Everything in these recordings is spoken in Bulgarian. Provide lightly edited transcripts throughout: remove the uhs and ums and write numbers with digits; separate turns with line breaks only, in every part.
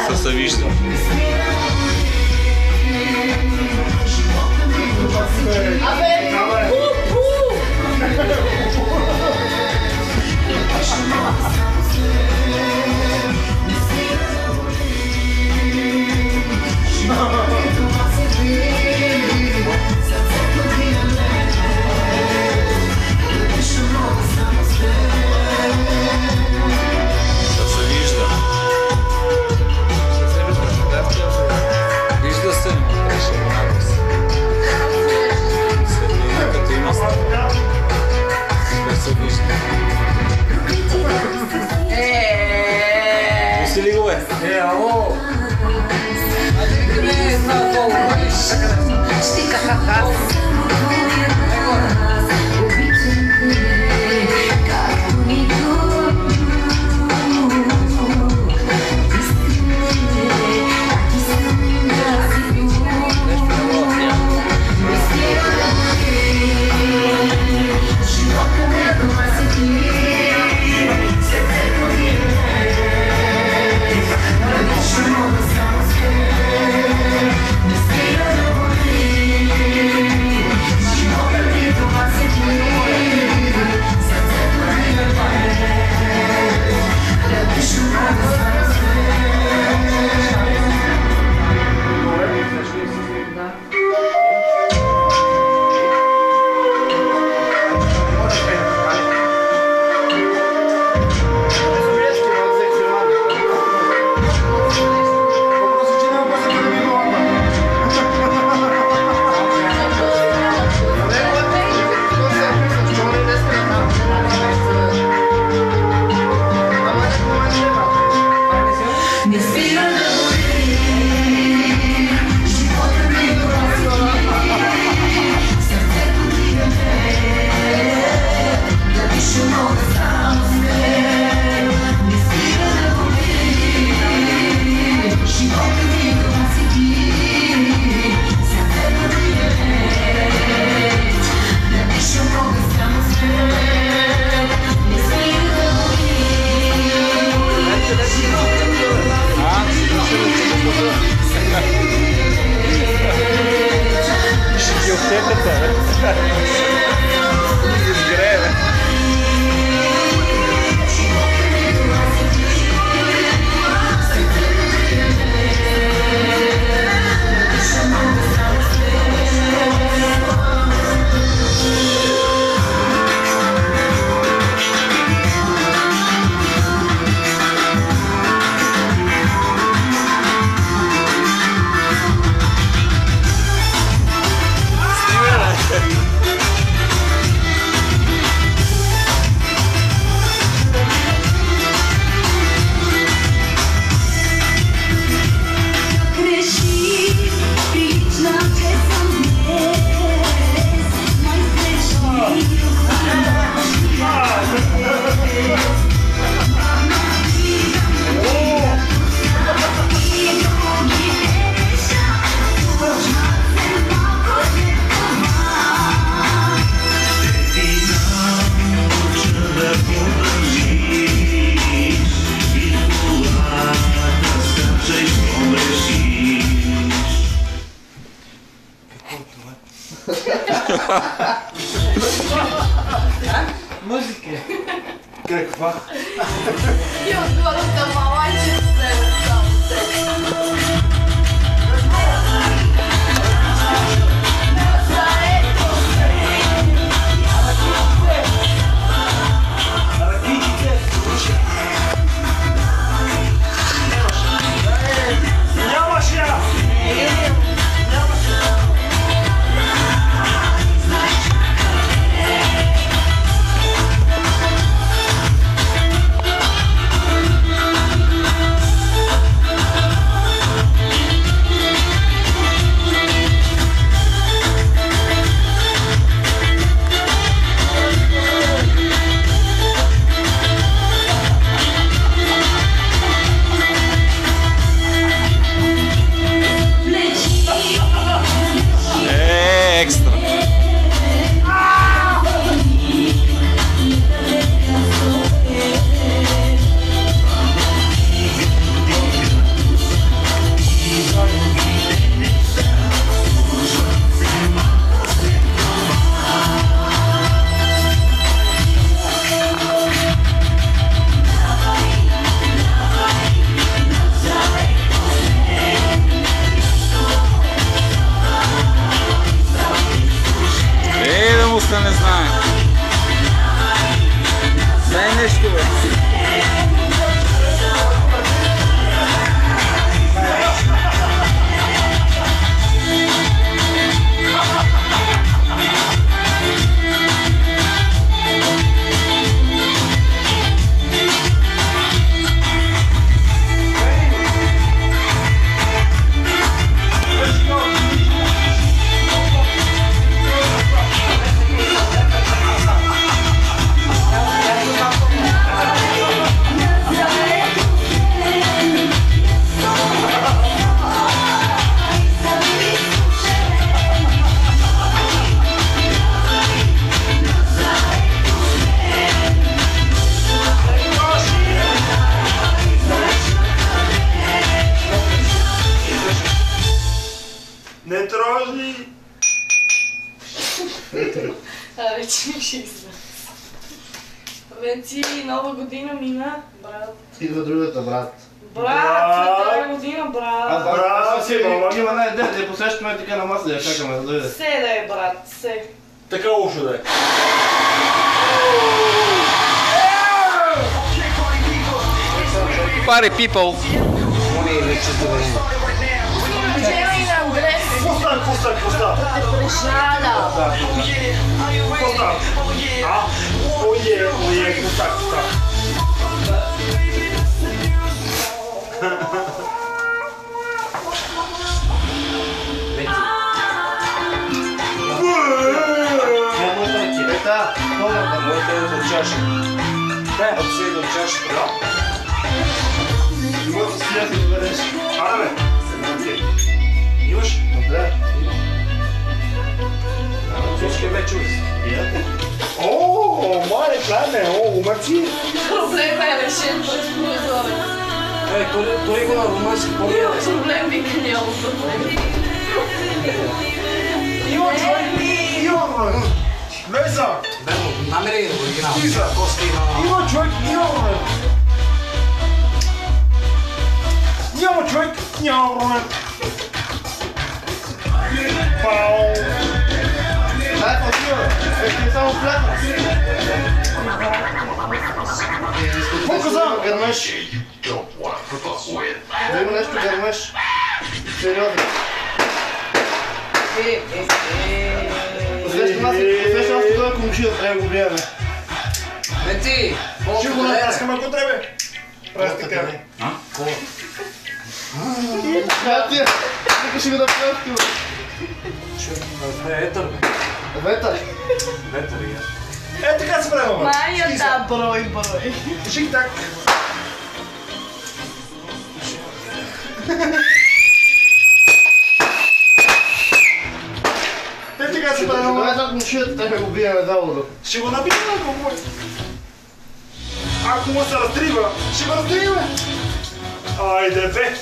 Са се вижда.
Музика. Каква?
И отгоре малаче Вече нова година мина, брат.
Идва другата, брат.
Брат, световна година, брат.
Брат, си, има най-ден, да я посещаме така на маса, да я чакаме да дойде.
Се да е, брат, се.
Така лошо да е.
Party people!
Жена и на Андрес
Пуста.
те прежаля.
Пуста. Ое, пуста.
Ета, помната, моята е от чаша. Отседа от чашата. Имате си да си добереш.
Аре, имаш?
Да.
Всички вече узи.
О, мале, клане, умаци.
Проблема е решен през прозорец.
Той го на румънски
Няма проблем, вика няма проблем.
Има човек! Леса!
Намери оригинал.
Тиса! Има човек! Няма човек! Няма проблем! Пау!
Дай, пълтива. Ще само плятна.
Показа!
Гърмеш. Да има нещо гърмеш. Сериозно. Посреща нас и това комшия, трябва да го гледаме.
Бенци!
Ще го натаскаме, ако трябва. Правиш така.
Приятия! Нека ще го направя в кило.
Етър, бе.
Ветър.
Ветър, я.
Е, така се правим.
Майята, брой.
Шик-так. Те така се правим.
Добре, за комшията, трябва да го биеме завода.
Ще го набием, ако му. Ако му се разтрива, ще го разтриваме. Айде, бе.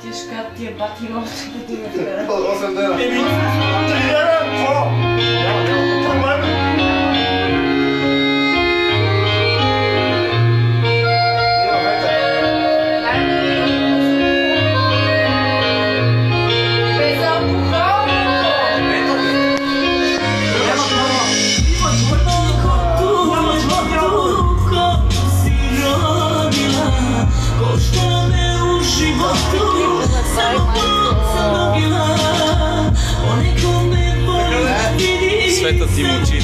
Тежка ти е бати много година.
8 дена.
Тренира, какво? Няма проблем.
Има ветър.
Без алкохол!
Света ти мълчи.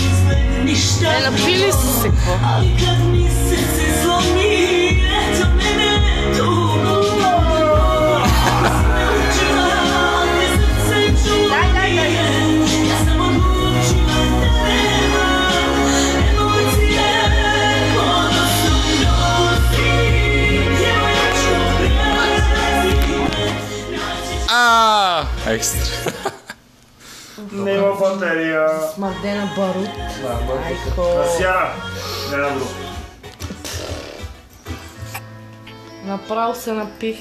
Напили са се какво?
Екстра.
Нема батерия.
Смърдена барут. Айко.
Сяра. Не на друг.
Направо се напих.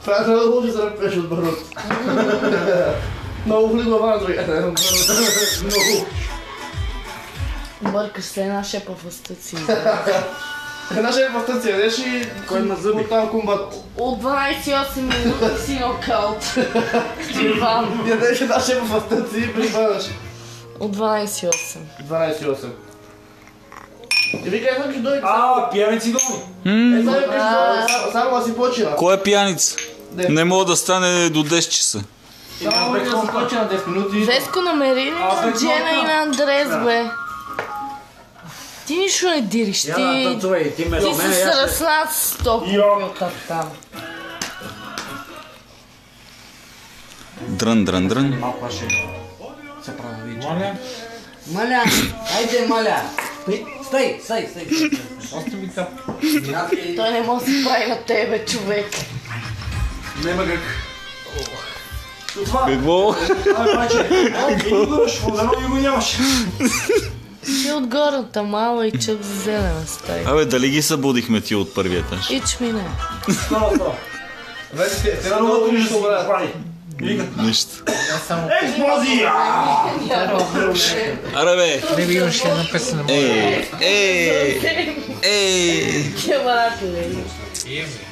Това е много лошо да ръпеш от барут. Много вли глава на другия. Много.
Бъркаш се една шепа в устъци.
Една шепа в стъция, деш и...
Кой има зъби?
Оттам комбат.
От 12,8 минути си нокаут. Иван.
Ядеш една шепа в стъция и прибаваш.
От 12,8.
12,8. И вика, ето ще дойде.
Пияници доми.
Само да си почина.
Кой е пияница? Не мога да стане до 10 часа.
Само да си почина 10 минути.
Веско, намери ли на Джена и на Андрес, бе? Ти нищо не дириш,
Я да
ти...
танцувай, ти ме
Ти
до
си
мене, я ще...
сраснат с топилата там.
Дрън.
Малко ще се прави видео. Маля! Айде, Маля! Стай! Още ми кап.
Той не може да се прави на тебе, човек.
Нема как.
Какво?
Дано и го нямаш.
Ти от горната мала и чук за зелена стай.
Абе, дали ги събудихме ти от първия етаж?
Ич ми не.
Те на много нищо прави.
Нищо.
Експлозия!
Аре бе!
Не имаше една песен на моя.
Ей!
Que maravilha.